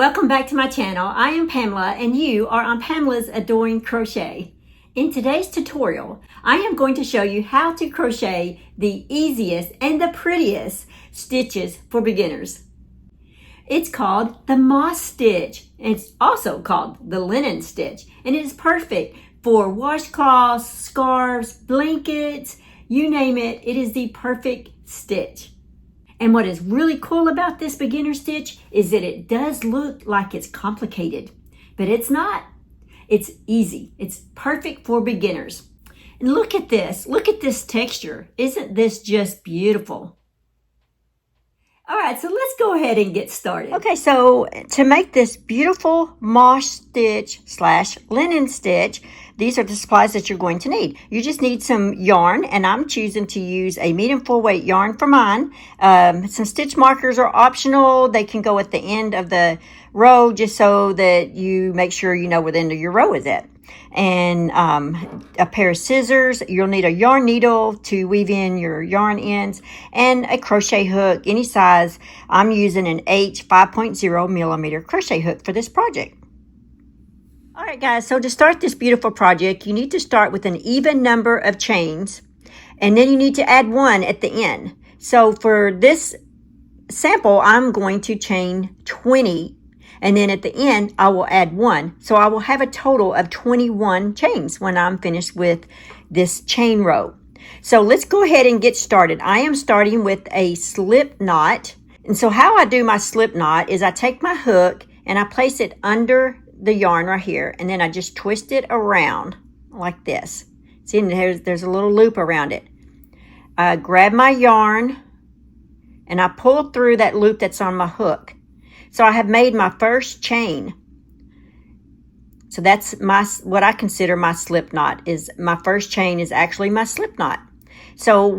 Welcome back to my channel. I am Pamela and you are on Pamela's Adoring Crochet. In today's tutorial, I am going to show you how to crochet the easiest and the prettiest stitches for beginners. It's called the moss stitch. It's also called the linen stitch, and it is perfect for washcloths, scarves, blankets, you name it. It is the perfect stitch. And what is really cool about this beginner stitch is that it does look like it's complicated, but it's not. It's easy. It's perfect for beginners. And look at this. Look at this texture. Isn't this just beautiful? All right, so let's go ahead and get started. Okay, so to make this beautiful moss stitch slash linen stitch, these are the supplies that you're going to need. You just need some yarn, and I'm choosing to use a medium full weight yarn for mine. Some stitch markers are optional. They can go at the end of the row just so that you make sure you know where the end of your row is at. And a pair of scissors. You'll need a yarn needle to weave in your yarn ends, and a crochet hook any size. I'm using an H 5.0 millimeter crochet hook for this project. All right, guys, so to start this beautiful project, you need to start with an even number of chains, and then you need to add one at the end. So for this sample, I'm going to chain 20, and then at the end, I will add one. So I will have a total of 21 chains when I'm finished with this chain row. So let's go ahead and get started. I am starting with a slip knot. And so how I do my slip knot is I take my hook and I place it under the yarn right here, and then I just twist it around like this. See, there's a little loop around it. I grab my yarn and I pull through that loop that's on my hook. So I have made my first chain. So that's what I consider my slip knot. Is my first chain is actually my slip knot. So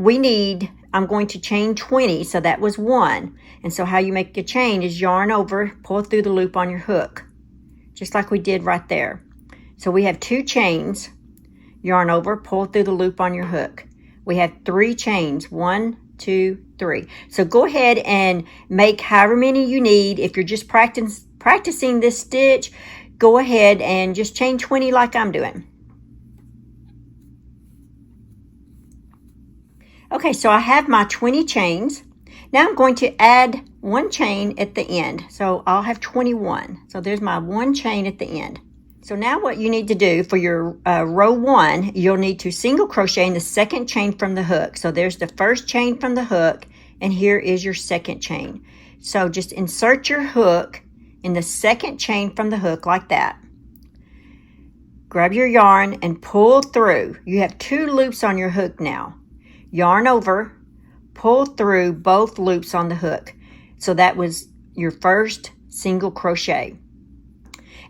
I'm going to chain 20, so that was one. And so how you make a chain is yarn over, pull through the loop on your hook, just like we did right there. So we have 2 chains, yarn over, pull through the loop on your hook. We have 3 chains, 1, 2, 3. So go ahead and make however many you need. If you're just practicing this stitch, go ahead and just chain 20 like I'm doing. Okay, so I have my 20 chains. Now I'm going to add 1 chain at the end. So I'll have 21. So there's my 1 chain at the end. So now what you need to do for your row 1, you'll need to single crochet in the second chain from the hook. So there's the first chain from the hook, and here is your second chain. So just insert your hook in the second chain from the hook like that. Grab your yarn and pull through. You have 2 loops on your hook now. Yarn over, pull through both loops on the hook. So that was your first single crochet.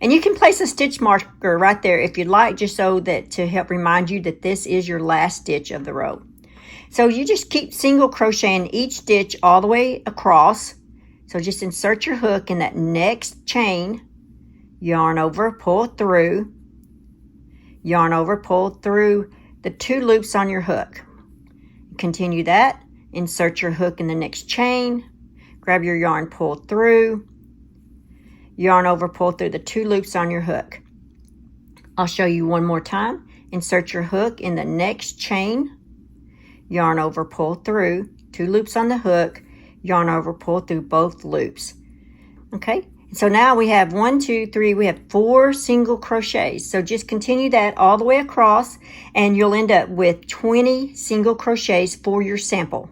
And you can place a stitch marker right there if you'd like, just so that to help remind you that this is your last stitch of the row. So you just keep single crocheting each stitch all the way across. So just insert your hook in that next chain, yarn over, pull through, yarn over, pull through the 2 loops on your hook. Continue that, insert your hook in the next chain, grab your yarn, pull through, yarn over, pull through the 2 loops on your hook. I'll show you one more time. Insert your hook in the next chain, yarn over, pull through, 2 loops on the hook, yarn over, pull through both loops. Okay, so now we have 1, 2, 3, we have 4 single crochets. So just continue that all the way across, and you'll end up with 20 single crochets for your sample.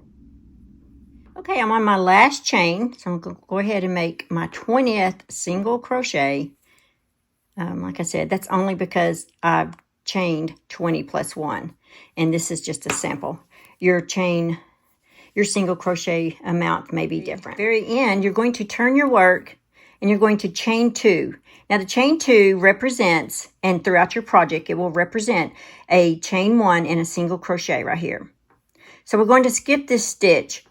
Okay, I'm on my last chain, so I'm going to go ahead and make my 20th single crochet. Like I said, that's only because I've chained 20 plus 1, and this is just a sample. Your single crochet amount may be different. At the very end, you're going to turn your work, and you're going to chain 2. Now the chain 2 represents, and throughout your project, it will represent a chain 1 and a single crochet right here. So we're going to skip this stitch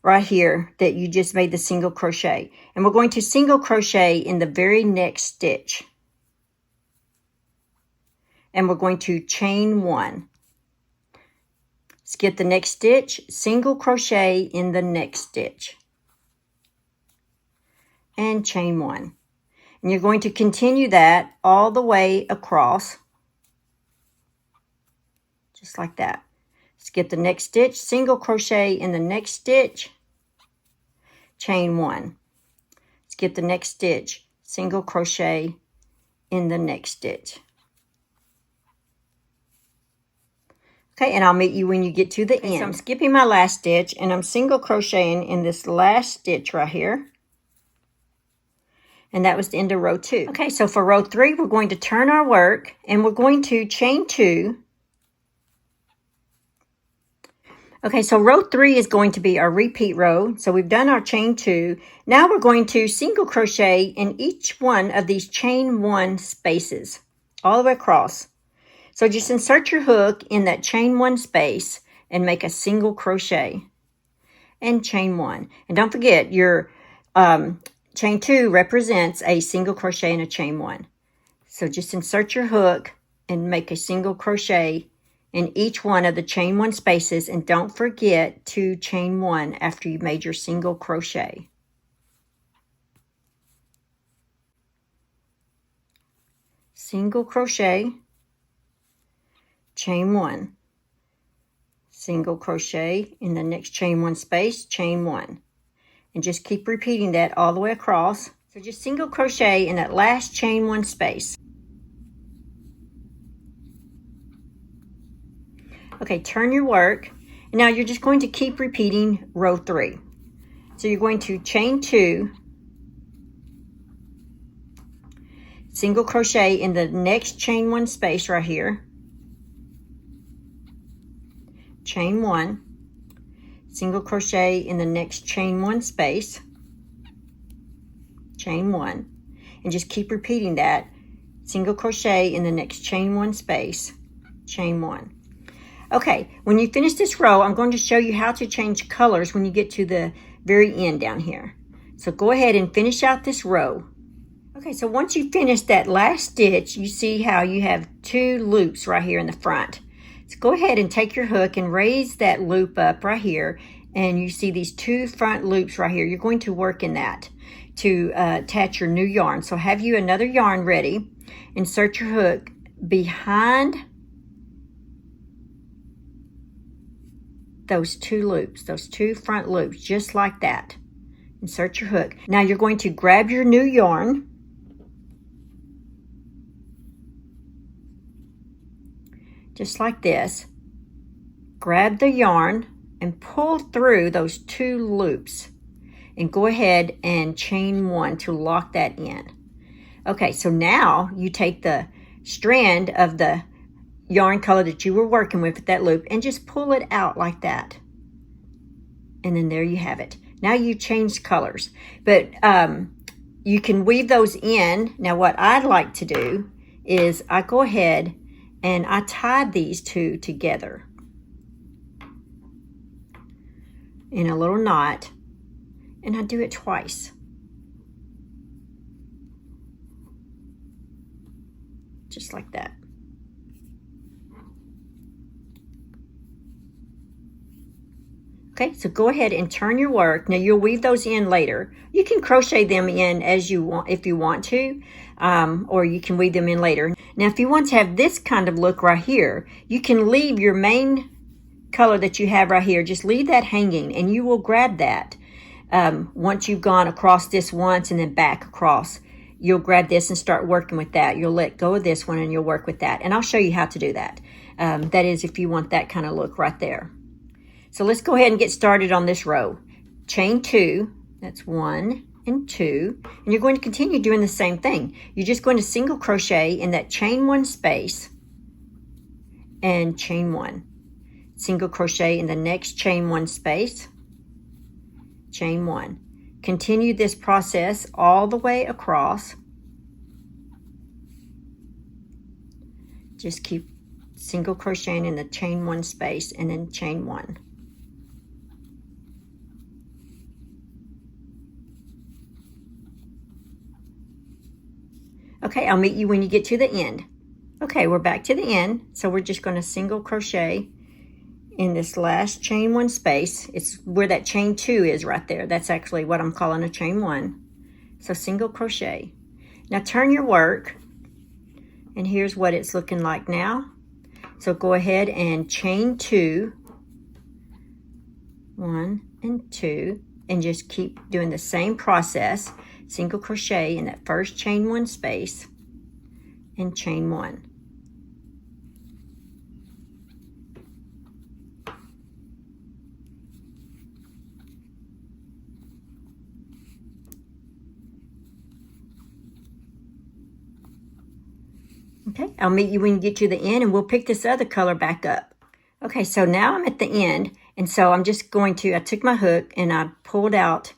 right here that you just made the single crochet, and we're going to single crochet in the very next stitch, and we're going to chain 1, skip the next stitch, single crochet in the next stitch, and chain 1. And you're going to continue that all the way across, just like that. Skip the next stitch, single crochet in the next stitch, chain 1. Skip the next stitch, single crochet in the next stitch. Okay, and I'll meet you when you get to the end. So I'm skipping my last stitch and I'm single crocheting in this last stitch right here. And that was the end of row 2. Okay, so for row 3, we're going to turn our work and we're going to chain 2. Okay, so row 3 is going to be our repeat row. So we've done our chain 2. Now we're going to single crochet in each one of these chain 1 spaces, all the way across. So just insert your hook in that chain 1 space and make a single crochet and chain 1. And don't forget, your chain 2 represents a single crochet and a chain 1. So just insert your hook and make a single crochet in each one of the chain 1 spaces, and don't forget to chain 1 after you've made your single crochet. Single crochet, chain 1, single crochet in the next chain 1 space, chain 1, and just keep repeating that all the way across. So just single crochet in that last chain 1 space. Okay, turn your work. Now you're just going to keep repeating row 3. So you're going to chain 2, single crochet in the next chain 1 space right here, chain 1, single crochet in the next chain 1 space, chain 1, and just keep repeating that. Single crochet in the next chain 1 space, chain 1. Okay, when you finish this row, I'm going to show you how to change colors when you get to the very end down here. So go ahead and finish out this row. Okay, so once you finish that last stitch, you see how you have 2 loops right here in the front. So go ahead and take your hook and raise that loop up right here, and you see these 2 front loops right here. You're going to work in that to attach your new yarn. So have you another yarn ready. Insert your hook behind those 2 loops, those 2 front loops, just like that. Insert your hook. Now you're going to grab your new yarn, just like this. Grab the yarn and pull through those 2 loops and go ahead and chain 1 to lock that in. Okay, so now you take the strand of the yarn color that you were working with that loop and just pull it out like that. And then there you have it. Now you changed colors, but you can weave those in. Now what I'd like to do is I go ahead and I tie these 2 together in a little knot, and I do it twice. Just like that. Okay, so go ahead and turn your work. Now you'll weave those in later. You can crochet them in as you want, if you want to, or you can weave them in later. Now if you want to have this kind of look right here, you can leave your main color that you have right here, just leave that hanging, and you will grab that. Once you've gone across this once and then back across, you'll grab this and start working with that. You'll let go of this one and you'll work with that. And I'll show you how to do that. That is if you want that kind of look right there. So let's go ahead and get started on this row. Chain 2, that's 1 and 2, and you're going to continue doing the same thing. You're just going to single crochet in that chain 1 space and chain 1. Single crochet in the next chain 1 space, chain 1. Continue this process all the way across. Just keep single crocheting in the chain 1 space and then chain 1. Okay, I'll meet you when you get to the end. Okay, we're back to the end. So we're just going to single crochet in this last chain 1 space. It's where that chain 2 is right there. That's actually what I'm calling a chain 1. So single crochet. Now turn your work, and here's what it's looking like now. So go ahead and chain 2, 1 and 2, and just keep doing the same process. Single crochet in that first chain 1 space and chain 1. Okay, I'll meet you when you get to the end, and we'll pick this other color back up. Okay, so now I'm at the end, and so I'm just going to, I took my hook and I pulled out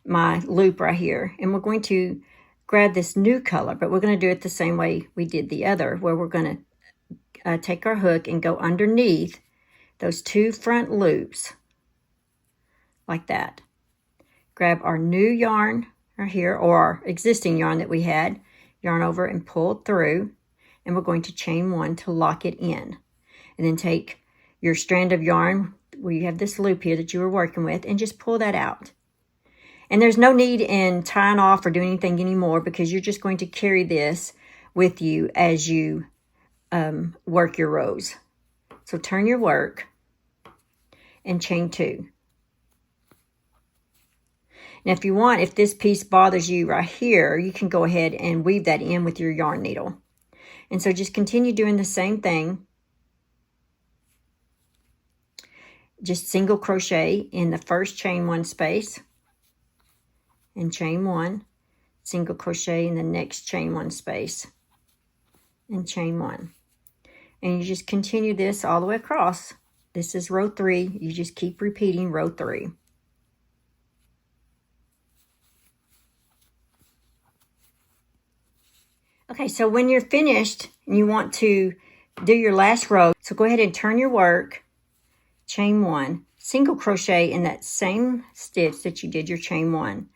my loop right here, and we're going to grab this new color, but we're going to do it the same way we did the other, where we're going to take our hook and go underneath those 2 front loops, like that. Grab our new yarn right here, or our existing yarn that we had, yarn over and pull through, and we're going to chain 1 to lock it in. And then take your strand of yarn where you have this loop here that you were working with, and just pull that out. And there's no need in tying off or doing anything anymore, because you're just going to carry this with you as you work your rows. So turn your work and chain 2. Now if you want, if this piece bothers you right here, you can go ahead and weave that in with your yarn needle. And so just continue doing the same thing. Just single crochet in the first chain 1 space and chain 1, single crochet in the next chain 1 space and chain 1. And you just continue this all the way across. This is row 3. You just keep repeating row 3. Okay, so when you're finished and you want to do your last row, so go ahead and turn your work, chain 1, single crochet in that same stitch that you did your chain 1.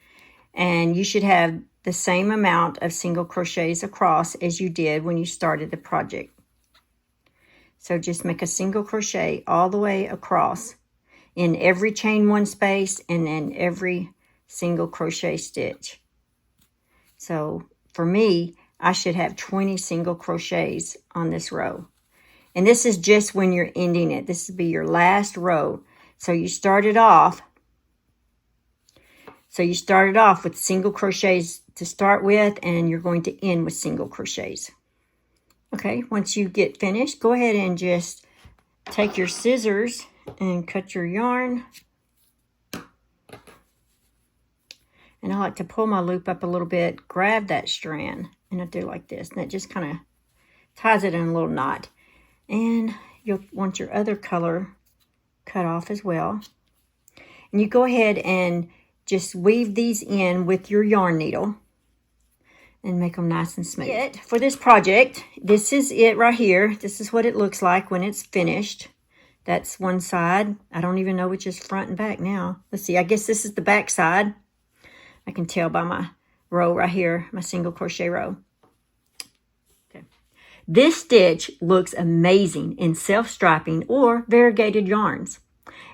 And you should have the same amount of single crochets across as you did when you started the project. So just make a single crochet all the way across in every chain 1 space and in every single crochet stitch. So for me, I should have 20 single crochets on this row. And this is just when you're ending it. This will be your last row. So you started off with single crochets to start with, and you're going to end with single crochets. Okay, once you get finished, go ahead and just take your scissors and cut your yarn. And I like to pull my loop up a little bit, grab that strand, and I do like this. And it just kind of ties it in a little knot. And you'll want your other color cut off as well. And you go ahead and just weave these in with your yarn needle and make them nice and smooth. For this project, this is it right here. This is what it looks like when it's finished. That's one side. I don't even know which is front and back now. Let's see, I guess this is the back side. I can tell by my row right here, my single crochet row. Okay. This stitch looks amazing in self-striping or variegated yarns.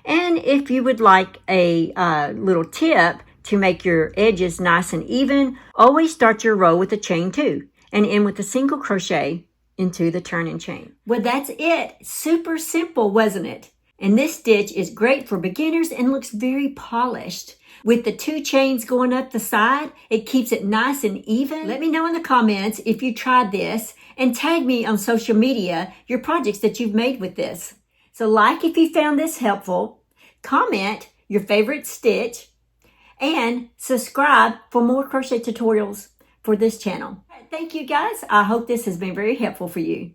And if you would like a little tip to make your edges nice and even, always start your row with a chain 2 and end with a single crochet into the turning chain. Well, that's it. Super simple, wasn't it? And this stitch is great for beginners and looks very polished. With the 2 chains going up the side, it keeps it nice and even. Let me know in the comments if you tried this, and tag me on social media your projects that you've made with this. So like if you found this helpful, comment your favorite stitch, and subscribe for more crochet tutorials for this channel. Thank you guys. I hope this has been very helpful for you.